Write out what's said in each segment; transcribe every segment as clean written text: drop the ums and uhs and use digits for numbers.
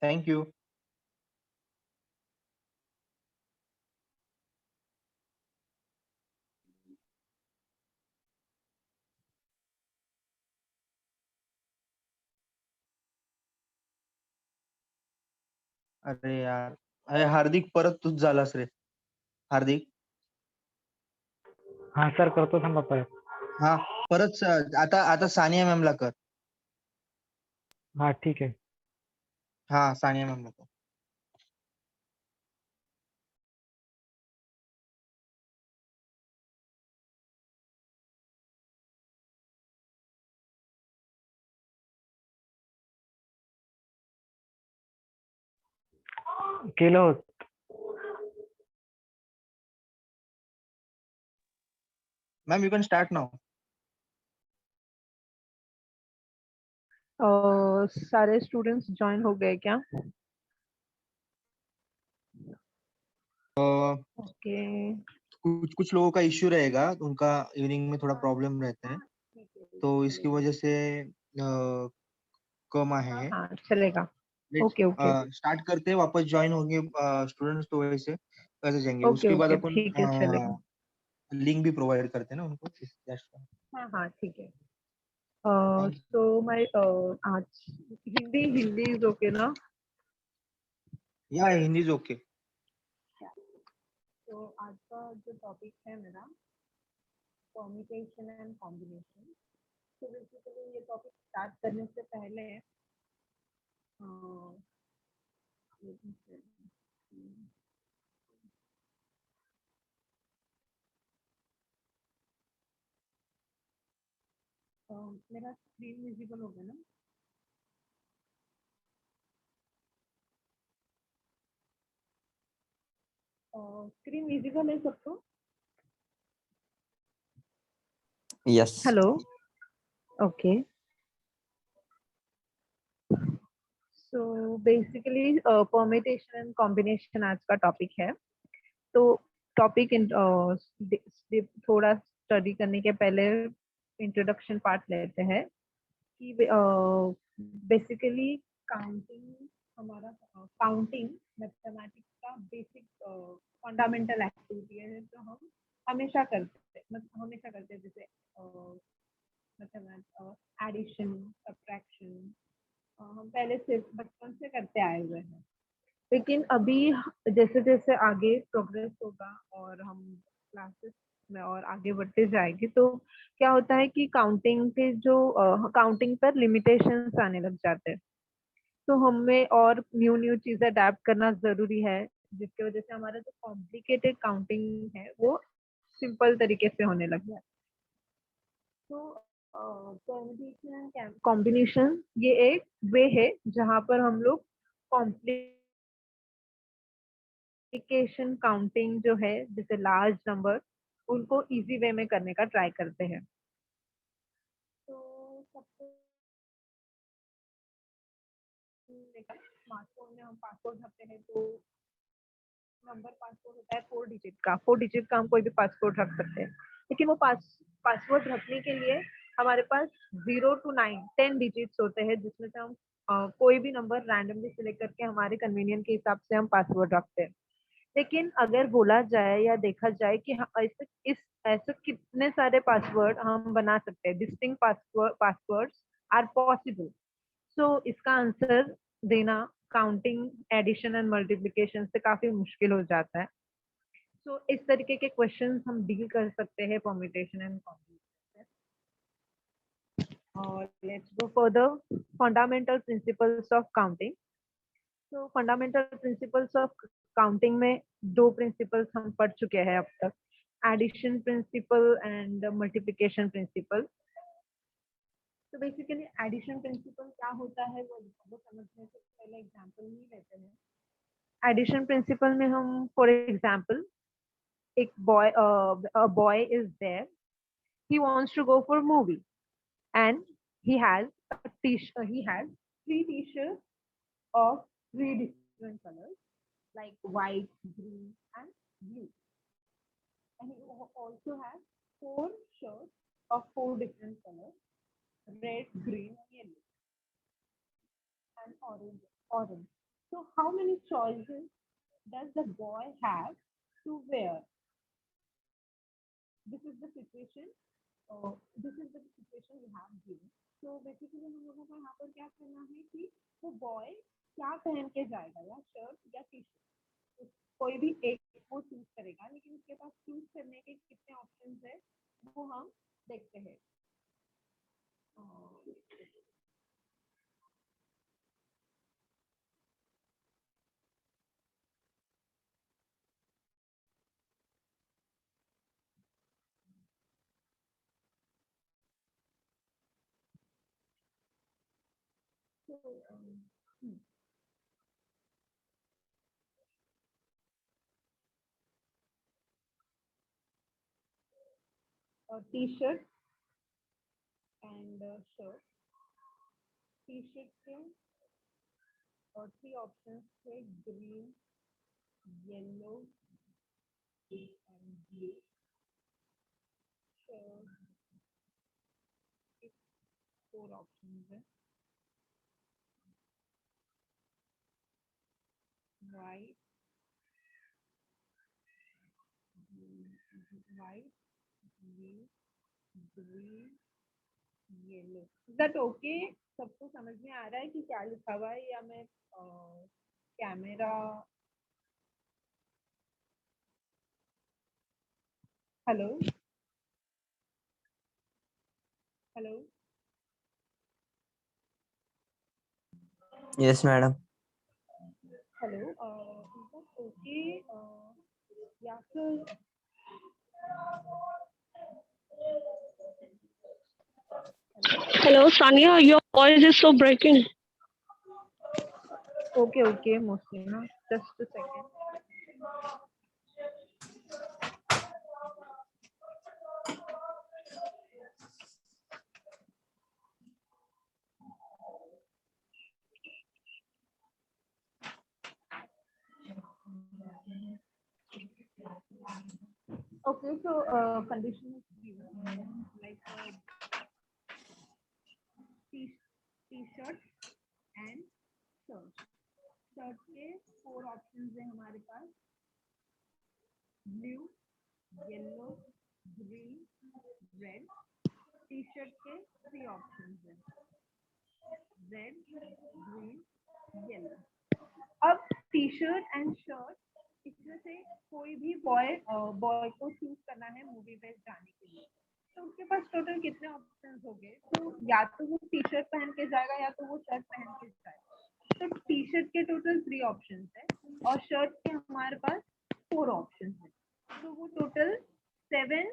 Thank you. अरे यार, अरे हार्दिक, परत तूच झालास रे. हार्दिक. हाँ सर, करतो थांबा परत. हा, परत आता आता सानिया मॅम ला कर. हाँ ठीक है. हा, सानिया मॅम ला कर. केलं होत. Ma'am, you can start now. सारे स्टूडेंट्स ज्वाइन हो गए क्या? ओके. कुछ कुछ लोगों का इश्यू रहेगा, उनका इवनिंग में थोड़ा प्रॉब्लम रहता है, तो इसकी वजह से कम है. हाँ चलेगा. लेट्स ओके ओके स्टार्ट करते हैं. वापस ज्वाइन होंगे स्टूडेंट्स तो वैसे वैसे जाएंगे. ओके उसके बाद ओके अपन ठीक है, चलेगा. लिंक भी प्रोवाइड करते हैं ना उनको. हाँ हाँ ठीक है. Thank you. सो माय आज हिंदी हिंदी इज ओके ना? या हिंदी इज ओके. तो आज का जो टॉपिक है मेरा, परम्यूटेशन एंड कॉम्बिनेशन. तो बेसिकली ये टॉपिक स्टार्ट करने से पहले let me see. मेरा स्क्रीन विजिबल हो गया ना? स्क्रीन विजिबल है सबको? Yes. Hello. Okay. So basically permutation and combination आज का टॉपिक है. तो टॉपिक थोड़ा स्टडी करने के पहले इंट्रोडक्शन पार्ट लेते हैं कि बेसिकली काउंटिंग, हमारा काउंटिंग मैथमेटिक्स का बेसिक फंडामेंटल एक्टिविटी है जो हम हमेशा करते हैं. मतलब हमेशा करते हैं, जैसे मतलब एडिशन, सब्ट्रैक्शन हम पहले से बचपन से करते आए हुए हैं. लेकिन अभी जैसे जैसे आगे प्रोग्रेस होगा और हम क्लासेस में और आगे बढ़ते जाएंगे, तो क्या होता है कि काउंटिंग के जो काउंटिंग पर लिमिटेशंस आने लग जाते हैं. तो हमें और न्यू न्यू चीजें अडेप्ट करना जरूरी है, जिसकी वजह से हमारा जो कॉम्प्लिकेटेड काउंटिंग है वो सिंपल तरीके से होने लग जाए. तो कॉम्बिनेशन ये एक वे है जहाँ पर हम लोग कॉम्प्लिकेशन काउंटिंग जो है, जैसे लार्ज नंबर, उनको इजी वे में करने का ट्राई करते हैं. तो सबसे स्मार्टफोन में हम पासवर्ड भरते हैं, तो नंबर पासवर्ड होता है 4 डिजिट का. 4 डिजिट का हम कोई भी पासवर्ड रख सकते हैं. लेकिन वो पासवर्ड रखने के लिए हमारे पास 0 to 9 10 डिजिट्स होते हैं, जिसमें से हम कोई भी नंबर रैंडमली सिलेक्ट करके हमारे कन्वीनियंट के हिसाब से हम पासवर्ड रखते हैं. लेकिन अगर बोला जाए या देखा जाए कि ऐसे कितने सारे पासवर्ड हम बना सकते हैं, डिस्टिंक्ट पासवर्ड्स आर पॉसिबल. सो इसका आंसर देना काउंटिंग, एडिशन एंड मल्टीप्लिकेशन से काफी मुश्किल हो जाता है. सो इस तरीके के क्वेश्चंस हम डील कर सकते हैं परम्यूटेशन एंड कॉम्बिनेशन. और let's go further. Fundamental principles of counting. तो फंडामेंटल प्रिंसिपल्स ऑफ काउंटिंग में दो प्रिंसिपल्स हम पढ़ चुके हैं अब तक, addition principle and multiplication principle. तो बेसिकली एडिशन प्रिंसिपल क्या होता है वो समझने से पहले एग्जांपल नहीं लेते हैं. एडिशन प्रिंसिपल में हम फॉर एग्जांपल, एक boy is there, he wants to go for movie and he has he has 3 t-shirts of 3 different colors like white, green and blue, and he also has 4 shirts of 4 different colors: red, green, yellow and orange. So how many choices does the boy have to wear? This is the situation. This is the situation we have given. So basically हम लोगों को यहाँ पर क्या करना है कि वो बॉय क्या पहन के जाएगा, या शर्ट या टी शर्ट, कोई भी एक वो चूज करेगा, लेकिन उसके पास चूज करने के कितने ऑप्शंस है वो हम देखते हैं. So, T-shirt and shirt. T-shirt के और 3 ऑप्शंस थे, green, yellow and blue. Shirt 4 options है, white, white, blue, green, yellow. Is that okay? सबको समझ में आ रहा है कि क्या लिखा हुआ है, या मैं camera. Hello hello. Yes, madam. Hello. Is that okay? या फिर Hello, Sania, your voice is so breaking. okay, Mosina, just a second. Okay, so condition is given, like T shirt and shirt. Shirt के 4 options है हमारे पास, blue, yellow, green, red. T shirt के 3 options है, red, green, yellow. अब T shirt and shirt, इसमें से कोई भी बॉय को चूज करना है मूवी पे जाने के लिए, तो उसके पास टोटल कितने ऑप्शंस हो गए? तो या तो वो टी-शर्ट पहन के जाएगा या तो वो शर्ट पहन के जाएगा. तो टी-शर्ट के टोटल 3 ऑप्शंस है और शर्ट के हमारे पास 4 ऑप्शंस है. तो वो टोटल 7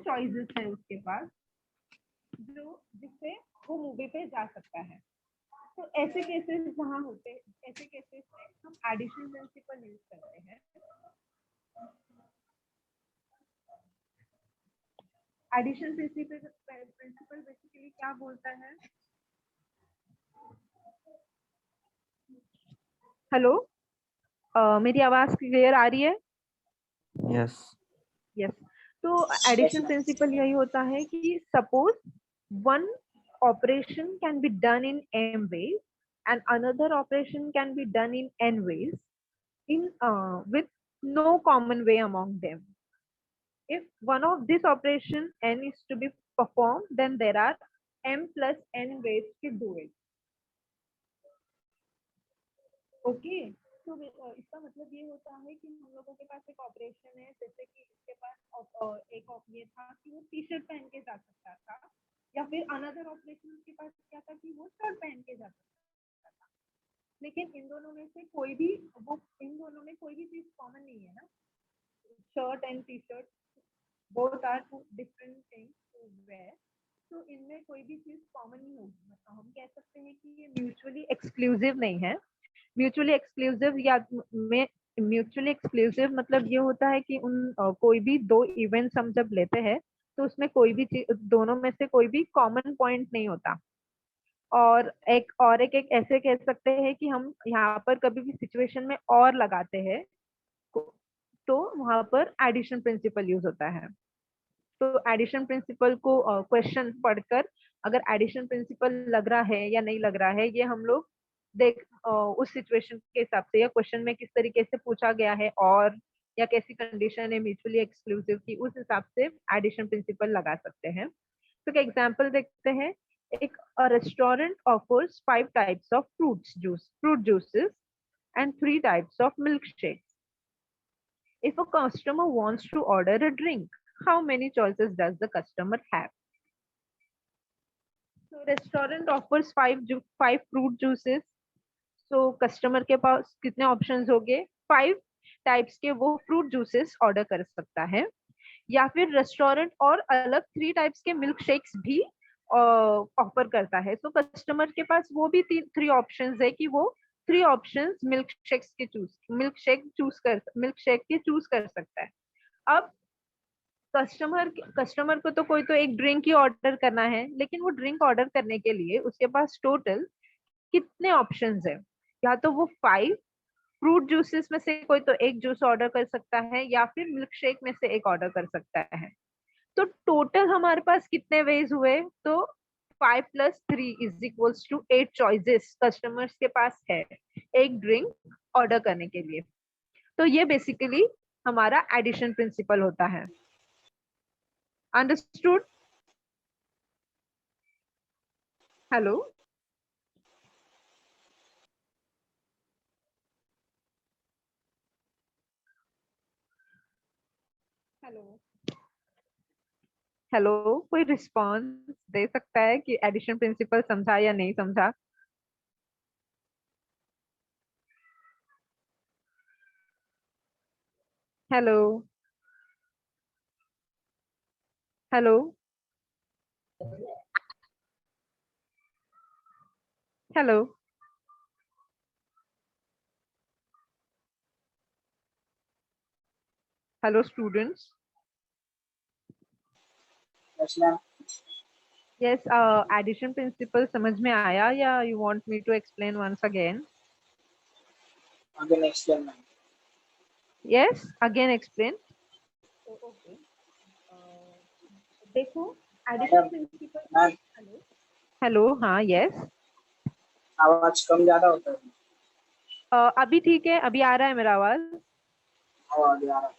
चॉइसेस है उसके पास, जो जिससे वो मूवी पे जा सकता है. तो ऐसे केसेस जहाँ होते हैं, ऐसे केसेस में हम एडिशन प्रिंसिपल यूज करते हैं. एडिशन प्रिंसिपल बेसिकली क्या बोलता है? हेलो, मेरी आवाज क्लियर आ रही है? Yes. यस. तो एडिशन प्रिंसिपल यही होता है कि suppose one operation can be done in m ways and another operation can be done in n ways, in with no common way among them. If one of this operation n is to be performed, then there are m plus n ways to do it. Okay. तो इसका मतलब ये होता है कि हम लोगों के पास एक ऑपरेशन है, जैसे कि इसके पास एक ये था कि वो टी-शर्ट पहन के जा सकता था, या फिर अनदर ऑपरेशन उसके पास क्या था कि वो शर्ट पहन के जा सकता था. लेकिन इन दोनों में से कोई भी इन दोनों में कोई भी चीज कॉमन नहीं है ना. Shirt and T-shirt both are two different things to wear. तो इनमें कोई भी चीज कॉमन नहीं होगी. मतलब हम कह सकते हैं कि ये म्यूचुअली एक्सक्लूसिव नहीं है. म्यूचुअली एक्सक्लूसिव या में म्यूचुअली एक्सक्लूसिव मतलब ये होता है कि उन कोई भी 2 इवेंट्स हम जब लेते हैं तो उसमें कोई भी दोनों में से कोई भी कॉमन पॉइंट नहीं होता. और एक ऐसे कह सकते हैं कि हम यहाँ पर कभी भी सिचुएशन में और लगाते हैं तो वहां पर एडिशन प्रिंसिपल यूज होता है. तो एडिशन प्रिंसिपल को क्वेश्चन पढ़कर अगर एडिशन प्रिंसिपल लग रहा है या नहीं लग रहा है, ये हम लोग देख उस सिचुएशन के हिसाब से या क्वेश्चन में किस तरीके से पूछा गया है और या कैसी कंडीशन है म्यूचुअली एक्सक्लूसिव की, उस हिसाब से एडिशन प्रिंसिपल लगा सकते हैं। तो क्या एग्जांपल देखते हैं। एक restaurant offers 5 types of fruit juices and 3 types of milkshakes. If a customer wants to order a drink, how many choices does the customer have? So restaurant offers 5 fruit juices. So customer के पास कितने options होंगे? 5 types के वो fruit juices order कर सकता है, या फिर रेस्टोरेंट और अलग 3 टाइप्स के मिल्क शेक्स भी ऑफर करता है। तो कस्टमर के पास वो भी 3 ऑप्शंस है कि वो 3 ऑप्शंस मिल्क शेक के चूज कर सकता है। अब कस्टमर को तो कोई तो एक ड्रिंक ही ऑर्डर करना है, लेकिन वो ड्रिंक ऑर्डर करने के लिए उसके पास टोटल कितने ऑप्शंस है? या तो वो 5 फ्रूट जूसेस में से कोई तो एक जूस ऑर्डर कर सकता है, या फिर मिल्क शेक में से एक ऑर्डर कर सकता है। तो टोटल हमारे पास कितने वेज हुए? तो 5 + 3 = 8 चॉइसेस कस्टमर्स के पास है एक ड्रिंक ऑर्डर करने के लिए। तो ये बेसिकली हमारा एडिशन प्रिंसिपल होता है। अंडरस्टूड? हेलो हेलो हेलो, कोई रिस्पॉन्स दे सकता है कि एडिशन प्रिंसिपल समझा या नहीं समझा? Hello hello hello hello students. Yes, addition principle समझ में आया या you want me to explain once again? Again explain, ma'am. Yes, again explain. Okay, देखो addition principle. Ma'am hello hello, हाँ यस। आवाज कम ज्यादा होता है? अभी ठीक है? अभी आ रहा है मेरा आवाज? आवाज आ रहा है।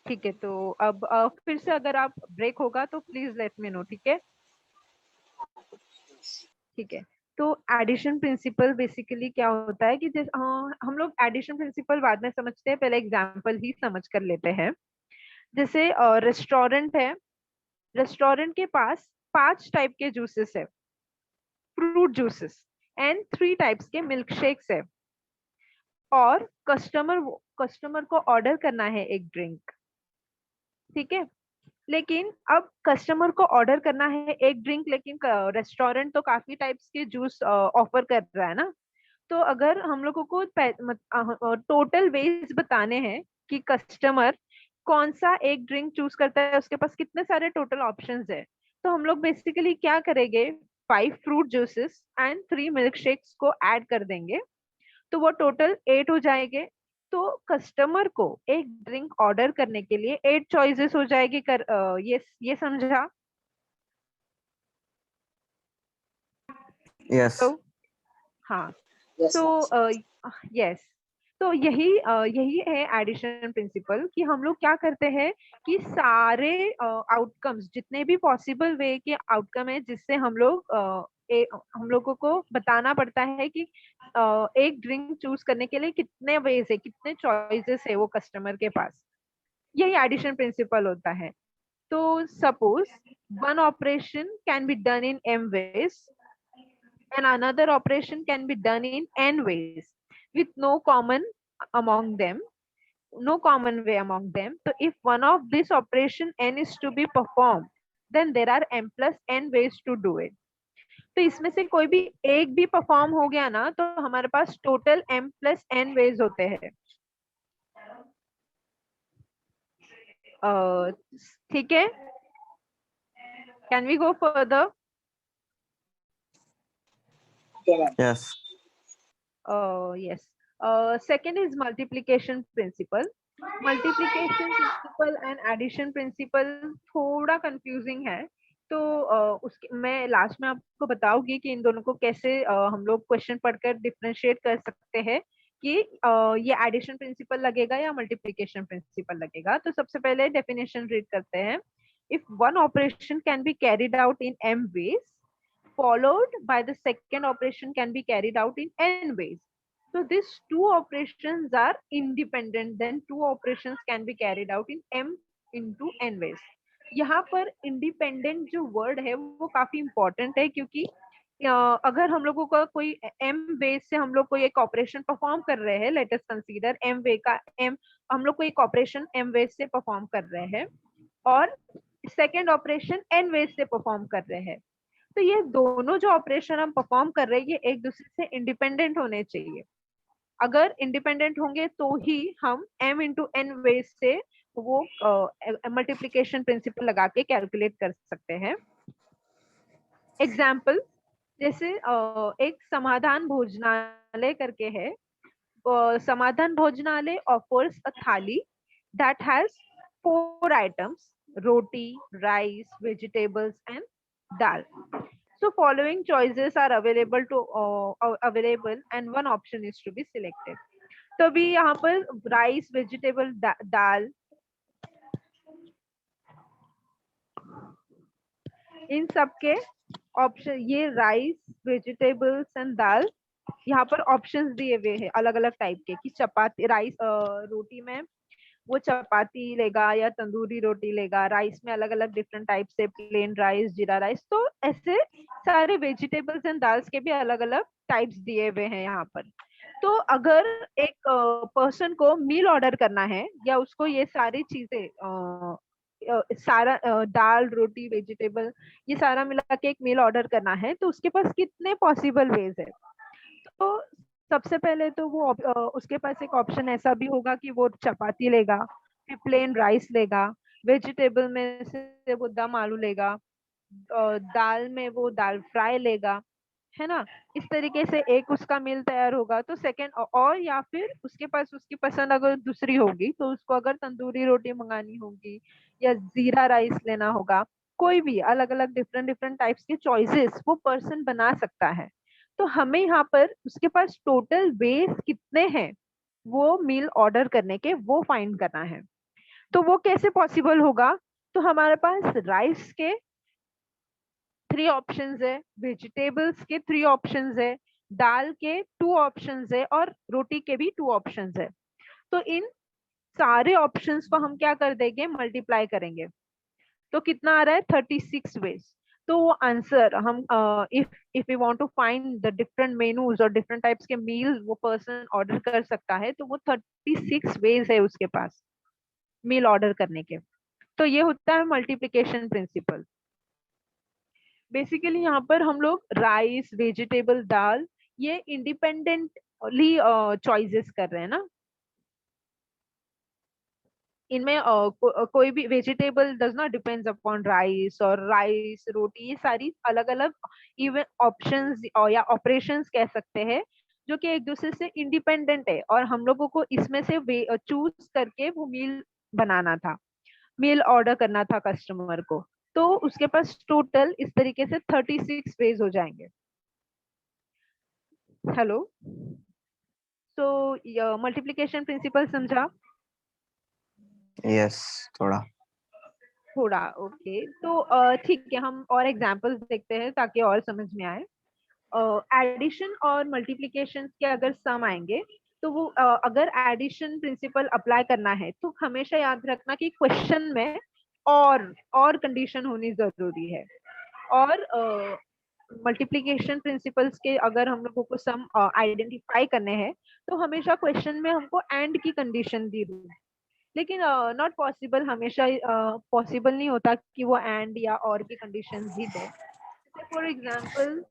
ठीक है, तो अब फिर से अगर आप ब्रेक होगा तो प्लीज लेट मी नो, ठीक है? ठीक है, तो एडिशन प्रिंसिपल बेसिकली क्या होता है कि हम लोग एडिशन प्रिंसिपल बाद में समझते हैं, पहले एग्जांपल ही समझ कर लेते हैं। जैसे रेस्टोरेंट है, रेस्टोरेंट के पास 5 टाइप के जूसेस है, फ्रूट जूसेस, एंड 3 टाइप्स के मिल्क शेक्स है, और कस्टमर को ऑर्डर करना है एक ड्रिंक, ठीक है? लेकिन अब कस्टमर को ऑर्डर करना है एक ड्रिंक, लेकिन रेस्टोरेंट तो काफी टाइप्स के जूस ऑफर कर रहा है ना। तो अगर हम लोगों को टोटल वेज बताने हैं कि कस्टमर कौन सा एक ड्रिंक चूज करता है, उसके पास कितने सारे टोटल ऑप्शंस है, तो हम लोग बेसिकली क्या करेंगे, 5 fruit juices and 3 milk shakes को ऐड कर देंगे, तो वो टोटल 8 हो जाएंगे। तो कस्टमर को एक ड्रिंक ऑर्डर करने के लिए 8 चॉइसेस हो जाएगी। ये समझा? Yes. तो हाँ, Yes, तो ma'am. यस, तो यही है एडिशन प्रिंसिपल कि हम लोग क्या करते हैं कि सारे आउटकम्स, जितने भी पॉसिबल वे के आउटकम है, जिससे हम लोगों को बताना पड़ता है कि एक ड्रिंक चूज करने के लिए कितने वेज है, कितने चॉइसेस है वो कस्टमर के पास, यही एडिशन प्रिंसिपल होता है। तो suppose one operation can be done in m ways and another operation can be done in n ways with no common way among them. So if one of this operation n is to be performed, then there are m plus n ways to do it. तो इसमें से कोई भी एक भी perform हो गया ना, तो हमारे पास total m plus n ways होते हैं। ठीक है, can we go further? Okay, ma'am. Yes. Yes. Second is multiplication principle. Multiplication principle and addition principle थोड़ा confusing है, तो उसके मैं लास्ट में आपको बताऊंगी कि इन दोनों को कैसे हम लोग क्वेश्चन पढ़कर डिफरेंशिएट कर सकते हैं कि ये एडिशन प्रिंसिपल लगेगा या मल्टीप्लिकेशन प्रिंसिपल लगेगा। तो सबसे पहले डेफिनेशन रीड करते हैं। If one operation can be carried out in m ways followed by the second operation can be carried out in n ways. So these two operations are independent, then two operations can be carried out in m into n ways. यहाँ पर independent जो word है वो काफी important है, क्योंकि अगर हम लोगों का कोई m वे से हम लोग कोई एक ऑपरेशन परफॉर्म कर रहे हैं, लेट अस कंसीडर m वे का m, हम लोग कोई एक ऑपरेशन m वे से परफॉर्म कर रहे हैं और सेकेंड ऑपरेशन n वे से परफॉर्म कर रहे हैं, तो ये दोनों जो ऑपरेशन हम परफॉर्म कर रहे हैं ये एक दूसरे से इंडिपेंडेंट होने चाहिए। अगर इंडिपेंडेंट होंगे तो ही हम m इंटू एन वे से वो मल्टीप्लिकेशन प्रिंसिपल लगा के कैलकुलेट कर सकते हैं। एग्जाम्पल जैसे एक समाधान भोजनालय करके है। समाधान भोजनालय ऑफर्स अ थाली that has 4 items, roti, rice, vegetables and dal. So following choices are available and one option is to be selected. तो अभी यहाँ पर राइस, वेजिटेबल, दाल, इन सब के ऑप्शन, ये राइस, वेजिटेबल्स एंड दाल, यहाँ पर ऑप्शंस दिए हुए हैं अलग अलग टाइप के कि चपाती, राइस, रोटी में वो चपाती लेगा या तंदूरी रोटी लेगा, राइस में अलग अलग डिफरेंट टाइप से, प्लेन राइस, जीरा राइस, तो ऐसे सारे वेजिटेबल्स एंड दाल्स के भी अलग अलग टाइप्स दिए हुए हैं यहाँ पर। तो अगर एक पर्सन को मील ऑर्डर करना है या उसको ये सारी चीजें सारा दाल, रोटी, वेजिटेबल, ये सारा मिला के एक मील ऑर्डर करना है, तो उसके पास कितने पॉसिबल वेज है। तो सबसे पहले तो वो उसके पास एक ऑप्शन ऐसा भी होगा कि वो चपाती लेगा, फिर प्लेन राइस लेगा, वेजिटेबल में से वो दम आलू लेगा, दाल में वो दाल फ्राई लेगा, है ना। इस तरीके से एक उसका मील तैयार होगा। तो सेकंड, और या फिर उसके पास उसकी पसंद अगर दूसरी होगी तो उसको अगर तंदूरी रोटी मंगानी होगी या जीरा राइस लेना होगा, कोई भी अलग अलग डिफरेंट डिफरेंट टाइप्स के चॉइसेस वो पर्सन बना सकता है। तो हमें यहाँ पर उसके पास टोटल वेज कितने हैं वो मील ऑर्डर करने के, वो फाइंड करना है। तो वो कैसे पॉसिबल होगा, तो हमारे पास राइस के 3 ऑप्शंस है, वेजिटेबल्स के 3 ऑप्शंस है, दाल के 2 ऑप्शंस है और रोटी के भी 2 ऑप्शंस है। तो इन सारे ऑप्शंस को हम क्या कर देंगे, मल्टीप्लाई करेंगे, तो कितना आ रहा है, 36 वेज। तो वो आंसर हम if we want to find the different menus और डिफरेंट टाइप्स के मील वो पर्सन ऑर्डर कर सकता है, तो वो 36 वेज है उसके पास मील ऑर्डर करने के। तो ये होता है मल्टीप्लिकेशन प्रिंसिपल। बेसिकली यहाँ पर हम लोग राइस, वेजिटेबल, दाल, ये इंडिपेंडेंटली चॉइसेस कर रहे हैं ना। इनमें कोई भी vegetable does not depends upon rice, और राइस, रोटी, ये सारी अलग अलग इवन ऑप्शंस या ऑपरेशंस कह सकते हैं जो कि एक दूसरे से इंडिपेंडेंट है, और हम लोगों को इसमें से चूज करके वो मील बनाना था, मील ऑर्डर करना था कस्टमर को। तो उसके पास टोटल इस तरीके से 36 वेज हो जाएंगे। हेलो, तो मल्टीप्लिकेशन प्रिंसिपल समझा? यस, थोड़ा। थोड़ा, ओके। तो ठीक है, हम और एग्जांपल्स देखते हैं ताकि और समझ में आए। एडिशन और मल्टीप्लिकेशन के अगर सम आएंगे तो वो अगर एडिशन प्रिंसिपल अप्लाई करना है तो हमेशा याद रखना कि क्वेश्चन में और कंडीशन होनी जरूरी है। और मल्टीप्लिकेशन प्रिंसिपल्स के अगर हम लोगों को सम आइडेंटिफाई करने हैं तो हमेशा क्वेश्चन में हमको एंड की कंडीशन दी हुई है, लेकिन नॉट पॉसिबल, हमेशा पॉसिबल नहीं होता कि वो एंड या और की condition he they. For example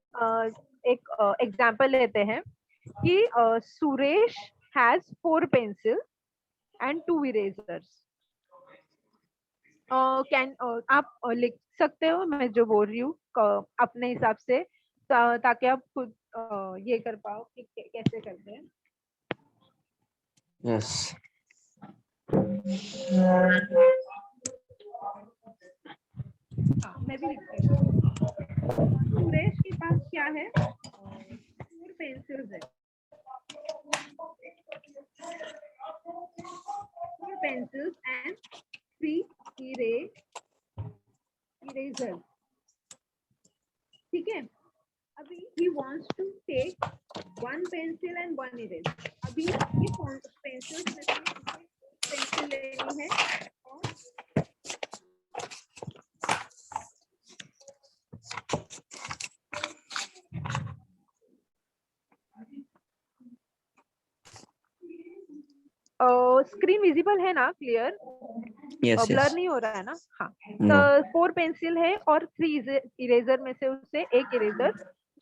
एक एग्जाम्पल लेते हैं कि Suresh has 4 pencil and 2 erasers. Can आप लिख सकते हो मैं जो बोल रही हूँ अपने हिसाब से, ताकि आप खुद ये कर पाओ कि कैसे करते हैं। यस। हाँ मैं भी लिखती हूँ। सुरेश के पास क्या है? 4 पेंसिल्स है, 4 पेंसिल्स एंड 3 इरेजर। ठीक है, अभी he wants to take 1 pencil and 1 eraser। अभी ये पेंसिल्स में से पेंसिल लेनी है और स्क्रीन विजिबल है ना, क्लियर? Yes, blur yes. नहीं हो रहा है ना? हाँ। No. 4 पेंसिल है और 3 इरेजर में से उसे एक इरेजर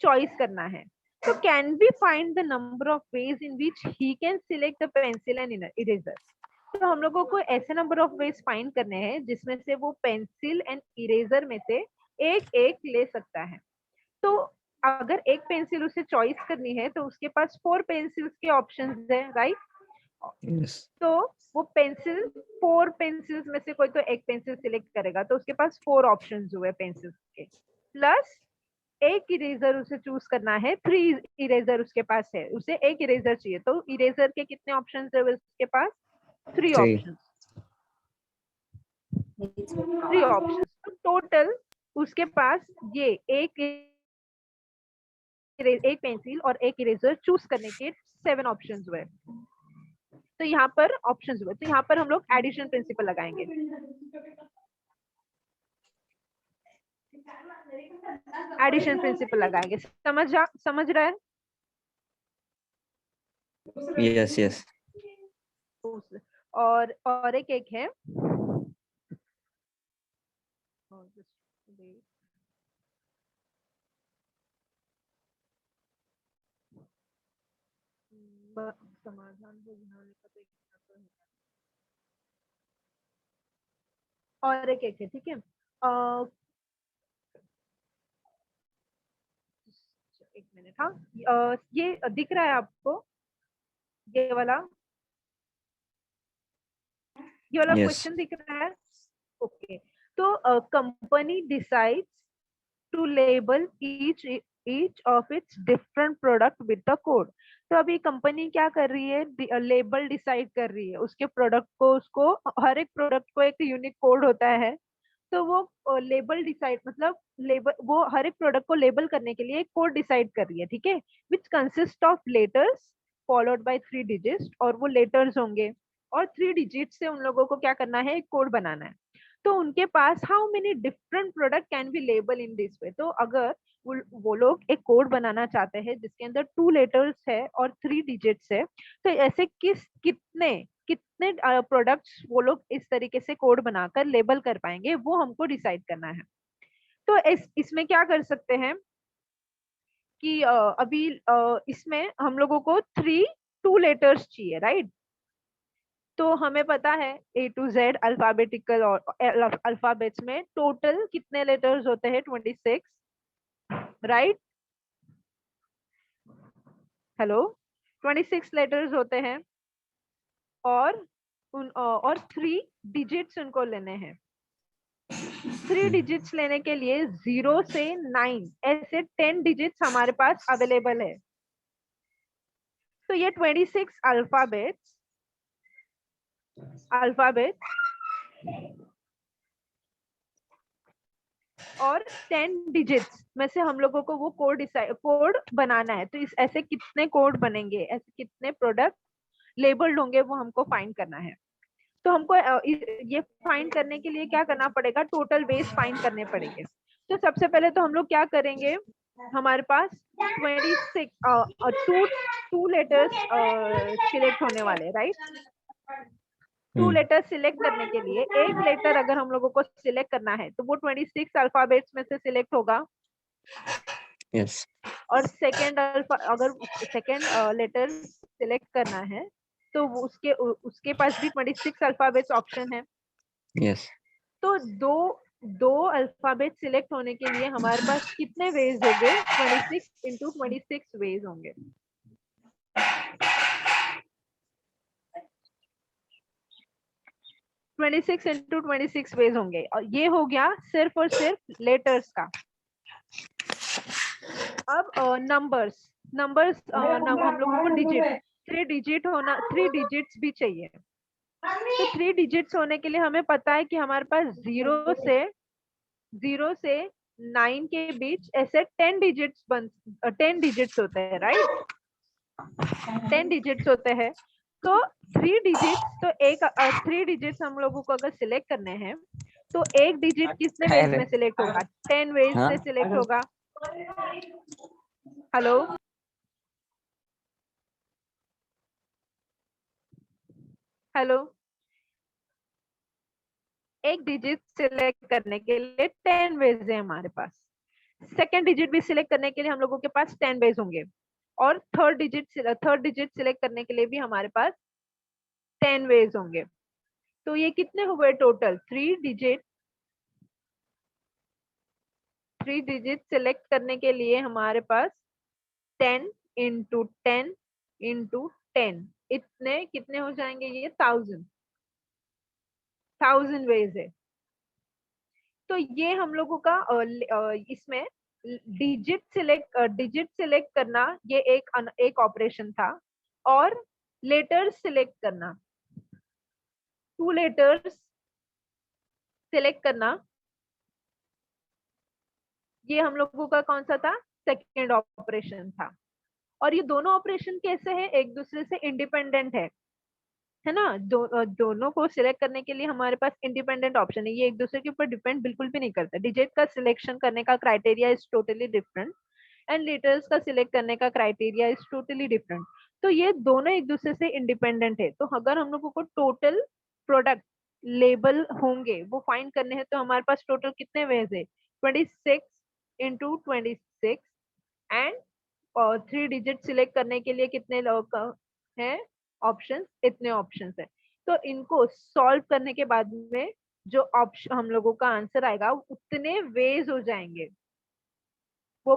चॉइस करना है। तो can we find the number of ways in which he can select the pencil and eraser. तो हम लोगों को ऐसे नंबर ऑफ वेज फाइंड करने हैं जिसमें से वो पेंसिल एंड इरेजर में से एक एक ले सकता है। तो अगर एक पेंसिल उसे चॉइस करनी है तो उसके पास 4 पेंसिल्स के ऑप्शंस है, राइट? Yes. तो वो पेंसिल 4 पेंसिल्स में से कोई तो एक पेंसिल सिलेक्ट करेगा, तो उसके पास 4 ऑप्शंस हुए पेंसिल्स के, प्लस एक इरेजर उसे चूज करना है। 3 इरेजर उसके पास है, उसे एक इरेजर चाहिए, तो इरेजर के कितने ऑप्शंस है उसके पास? 3 Three. ऑप्शंस। 3 ऑप्शंस, तो टोटल उसके पास ये एक पेंसिल और एक इरेजर चूज करने के 7 ऑप्शंस हुए। तो यहाँ पर ऑप्शंस हुए, तो यहाँ पर हम लोग एडिशन प्रिंसिपल लगाएंगे। एडिशन प्रिंसिपल लगाएंगे। समझ रहा है? Yes, yes. और एक है समाधान और एक है, ठीक है। एक मिनट, हाँ। ये दिख रहा है आपको, ये वाला Yes. क्वेश्चन दिख रहा है? ओके। तो company decides to label each of its different product with the code। तो अभी कंपनी क्या कर रही है? लेबल डिसाइड कर रही है उसके प्रोडक्ट को, उसको हर एक प्रोडक्ट को एक यूनिक कोड होता है, तो वो लेबल डिसाइड मतलब लेबल, वो हर एक प्रोडक्ट को लेबल करने के लिए एक कोड डिसाइड कर रही है, ठीक है, which consist of letters followed by 3 digits. और वो लेटर्स होंगे और 3 डिजिट से उन लोगों को क्या करना है? एक कोड बनाना है। तो उनके पास how many different product can be label in this way. तो अगर वो लोग एक कोड बनाना चाहते हैं जिसके अंदर 2 लेटर्स है और 3 डिजिट्स है, तो ऐसे कितने कितने प्रोडक्ट्स वो लोग इस तरीके से कोड बनाकर लेबल कर पाएंगे, वो हमको डिसाइड करना है। तो इसमें क्या कर सकते हैं कि अभी इसमें हम लोगों को 2 लेटर्स चाहिए, राइट? तो हमें पता है A to Z अल्फाबेटिकल और अल्फाबेट्स में टोटल कितने लेटर्स होते हैं? 26, राइट? हेलो, 26 लेटर्स होते हैं और 3 डिजिट्स उनको लेने हैं। 3 डिजिट्स लेने के लिए 0 से 9 ऐसे 10 डिजिट्स हमारे पास अवेलेबल है। तो ये 26 अल्फाबेट्स और 10 डिजिट्स में से हम लोगों को वो कोड बनाना है। तो इस ऐसे कितने कोड बनेंगे, ऐसे कितने प्रोडक्ट लेबल्ड होंगे, वो हमको फाइंड करना है। तो हमको ये फाइंड करने के लिए क्या करना पड़ेगा? टोटल वेज फाइंड करने पड़ेंगे। तो सबसे पहले तो हम लोग क्या करेंगे, हमारे पास 26 टू लेटर्स सिलेक्ट होने वाले, राइट? 2 लेटर सिलेक्ट करने के लिए एक लेटर अगर हम लोगों को सिलेक्ट करना है तो वो 26 अल्फाबेट्स में से सिलेक्ट होगा। Yes. और अगर सेकेंड लेटर सिलेक्ट करना है तो वो उसके पास भी 26 अल्फाबेट्स ऑप्शन है। Yes. तो दो अल्फाबेट सिलेक्ट होने के लिए हमारे पास कितने वेज होंगे? 26 इंटू 26 वेज होंगे। 26 into 26 वेज होंगे, और ये हो गया सिर्फ और सिर्फ लेटर्स का। अब नंबर्स हम लोगों को डिजिट 3 डिजिट होना, 3 डिजिट्स भी चाहिए। तो 3 डिजिट्स होने के लिए हमें पता है कि हमारे पास 0 से 9 के बीच ऐसे 10 डिजिट्स होते हैं, राइट? 10 डिजिट्स होते हैं। तो 3 डिजिट्स, तो 3 डिजिट्स हम लोगों को अगर सिलेक्ट करने हैं तो एक डिजिट कितने वेज में सिलेक्ट होगा? 10 वेज से सिलेक्ट होगा। हेलो, हेलो, एक डिजिट सिलेक्ट करने के लिए 10 वेज है हमारे पास। सेकेंड डिजिट भी सिलेक्ट करने के लिए हम लोगों के पास 10 वेज होंगे, और थर्ड डिजिट सिलेक्ट करने के लिए भी हमारे पास 10 वेज होंगे। तो ये कितने हुए टोटल? 3 डिजिट सिलेक्ट करने के लिए हमारे पास 10 इंटू 10 इंटू 10, इतने कितने हो जाएंगे? ये 1000 वेज है। तो ये हम लोगों का इसमें डिजिट सिलेक्ट करना ये एक ऑपरेशन था, और लेटर्स सिलेक्ट करना, 2 लेटर्स सिलेक्ट करना, ये हम लोगों का कौन सा था? सेकेंड ऑपरेशन था। और ये दोनों ऑपरेशन कैसे है? एक दूसरे से इंडिपेंडेंट है ना? दोनों को सिलेक्ट करने के लिए हमारे पास इंडिपेंडेंट ऑप्शन है, ये एक दूसरे के ऊपर डिपेंड बिल्कुल भी नहीं करता। डिजिट का सिलेक्शन करने का criteria is totally different, and letters का सिलेक्ट करने का क्राइटेरिया इज टोटली डिफरेंट। तो ये दोनों एक दूसरे से इंडिपेंडेंट है। तो अगर हम लोगों को टोटल प्रोडक्ट लेबल होंगे वो फाइंड करने हैं, तो हमारे पास टोटल कितने वेज है? 26 इंटू 26, एंड 3 डिजिट सिलेक्ट करने के लिए कितने हैं ऑप्शंस? इतने ऑप्शंस है। तो इनको सॉल्व करने के बाद में जो ऑप्शन हम लोगों का आंसर आएगा उतने वेज हो जाएंगे वो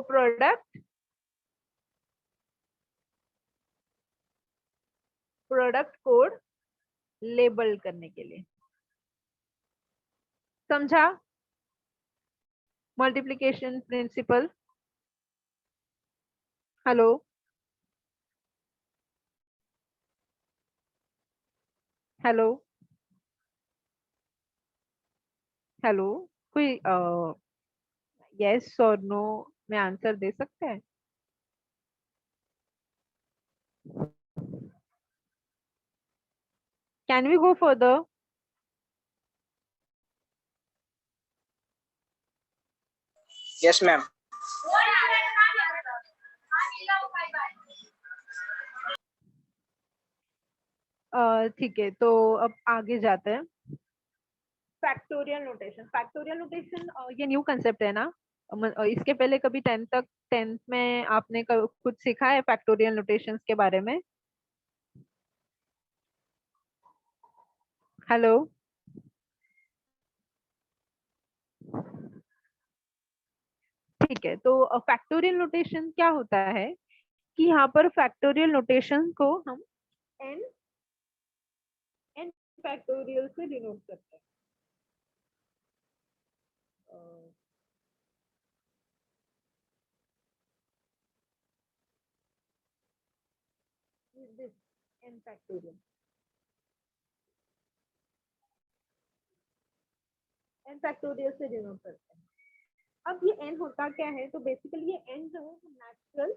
प्रोडक्ट कोड लेबल करने के लिए। समझा? Multiplication principle. Hello, hello, hello, कोई यस और नो में आंसर दे सकते हैं? Can we go further? Yes, ma'am. ठीक है, तो अब आगे जाते हैं। फैक्टोरियल नोटेशन ये न्यू कंसेप्ट है ना? इसके पहले कभी 10th में आपने कुछ सीखा है फैक्टोरियल नोटेशंस के बारे में? हेलो, ठीक है। तो फैक्टोरियल नोटेशन क्या होता है कि यहाँ पर फैक्टोरियल नोटेशन को हम n फैक्टोरियल से डिनोट करते हैं। this n factorial से डिनोट करते हैं। अब ये n होता क्या है? तो बेसिकली ये n जो है नेचुरल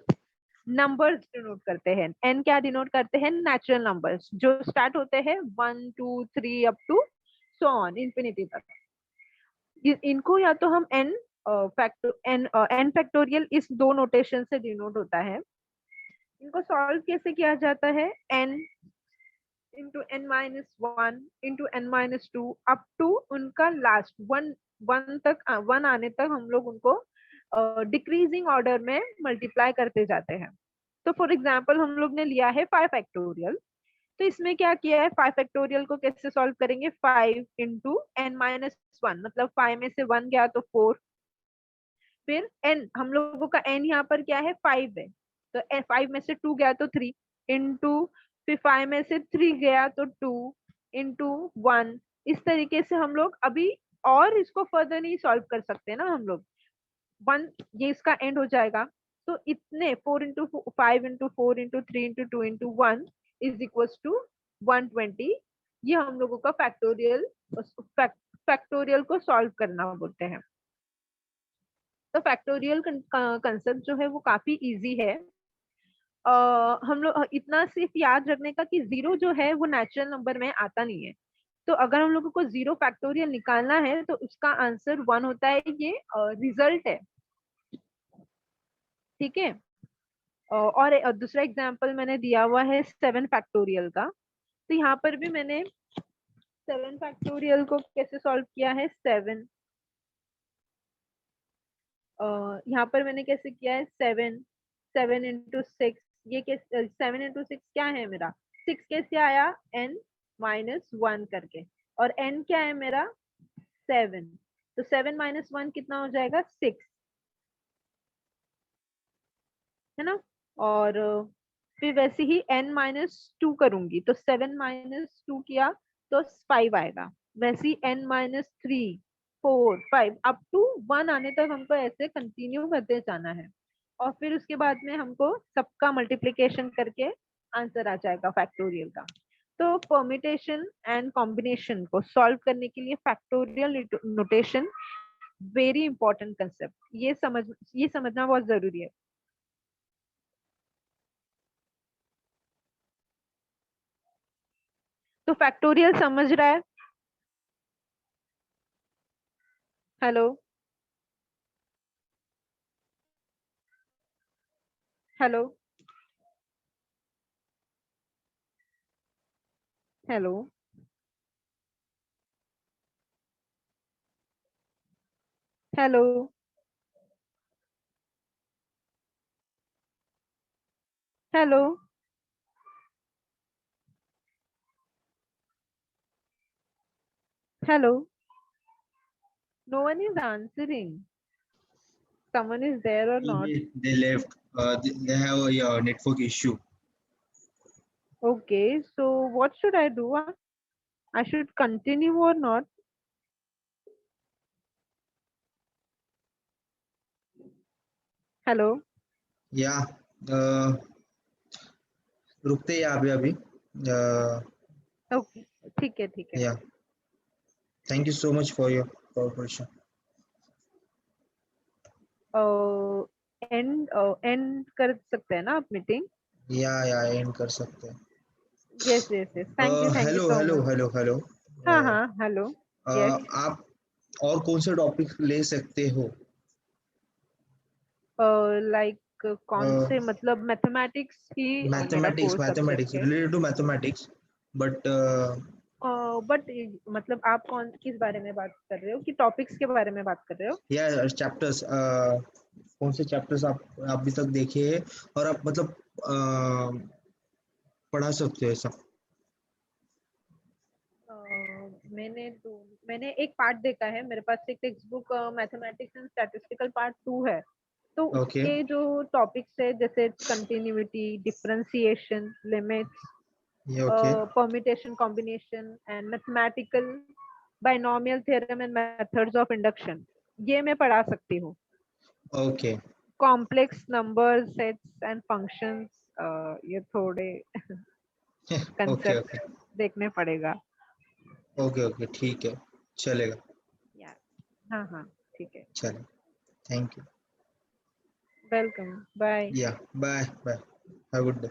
नंबर्स डिनोट करते हैं। n क्या डिनोट करते हैं? नेचुरल नंबर्स जो स्टार्ट होते हैं 1 2 3 up to so on infinity तक। इनको या तो हम n फैक्टोरियल इस दो नोटेशन से डिनोट होता है। इनको सॉल्व कैसे किया जाता है? n into n minus 1 into n minus 2 up to उनका लास्ट 1 आने तक हम लोग उनको डिक्रीजिंग ऑर्डर में मल्टीप्लाई करते जाते हैं। तो फॉर एग्जांपल हम लोग ने लिया है 5 फैक्टोरियल, तो इसमें क्या किया है? 5 फैक्टोरियल को कैसे सॉल्व करेंगे? 5 इंटू n माइनस 1, मतलब 5 में से 1 गया तो 4, फिर n हम लोगों का n यहाँ पर क्या है? 5 है, तो 5 में से 2 गया तो 3 इंटू, फिर 5 में से 3 गया तो 2 इंटू 1, इस तरीके से हम लोग अभी और इसको फर्दर नहीं सॉल्व कर सकते ना हम लोग। वन ये इसका एंड हो जाएगा, तो इतने 4 into 5 into 4 into 3 into 2 into 1 is equal to 120। ये हम लोगों का फैक्टोरियल को सॉल्व करना बोलते हैं। तो फैक्टोरियल कंसेप्ट जो है वो काफी इजी है। हम लोग इतना सिर्फ याद रखने का कि जीरो जो है वो नेचुरल नंबर में आता नहीं है। तो अगर हम लोगों को जीरो फैक्टोरियल निकालना है तो उसका आंसर 1 होता है। ये रिजल्ट है, ठीक है। और दूसरा एग्जांपल मैंने दिया हुआ है 7 फैक्टोरियल का। तो यहाँ पर भी मैंने 7 फैक्टोरियल को कैसे सॉल्व किया है। 7 यहाँ पर मैंने कैसे किया है 7 इंटू 6। ये 7 इंटू 6 क्या है मेरा 6 कैसे आया n -1 करके, और n क्या है मेरा 7। तो 7 -1 कितना हो जाएगा 6, है ना। और फिर वैसे ही n -2 करूंगी तो 7 -2 किया तो 5 आएगा। वैसे ही n -3 4 5 अप टू 1 आने तक हमको ऐसे कंटिन्यू करते जाना है। और फिर उसके बाद में हमको सबका मल्टीप्लिकेशन करके आंसर आ जाएगा फैक्टोरियल का। तो परम्यूटेशन एंड कॉम्बिनेशन को सॉल्व करने के लिए factorial notation very important concept, ये समझना बहुत जरूरी है। तो फैक्टोरियल समझ रहा है। Hello hello hello hello hello hello no one is answering. Someone is there or not? They left. They have a network issue. Okay, so what should I do? I should continue or not? Hello. Yeah. रुकते हैं यहाँ पे अभी. Okay, ठीक है ठीक है. Yeah. Thank you so much for your cooperation. end कर सकते हैं ना आप मीटिंग? Yeah, end कर सकते हैं. Yes. Thank you hello so hello much. Hello hello. हाँ हेलो. Yes. आप और कौन से टॉपिक ले सकते हो? Like कौन से मतलब मैथमेटिक्स ही मेरा कोर मैथमेटिक्स सब्जेक्ट है। Related to mathematics but but मतलब आप किस बारे में बात कर रहे हो कि टॉपिक्स के बारे में बात कर रहे हो? या चैप्टर्स कौन से चैप्टर्स आप अभी तक देखे हैं और आप मतलब पढ़ा सकते हो ऐसा? मैंने एक पार्ट देखा है, मेरे पास एक text book mathematics and statistical part 2 है। तो Okay. उसके जो टॉपिक्स है जैसे continuity, differentiation, limits, Okay. permutation, combination and mathematical binomial theorem and methods of induction, ये मैं पढ़ा सकती हूँ। Okay. Complex number sets and functions, ये थोड़े कंसेप्ट देखने पड़ेगा। ओके ठीक है, चलेगा। हाँ ठीक है, चलो, थैंक यू। Welcome, bye. या bye have a good day.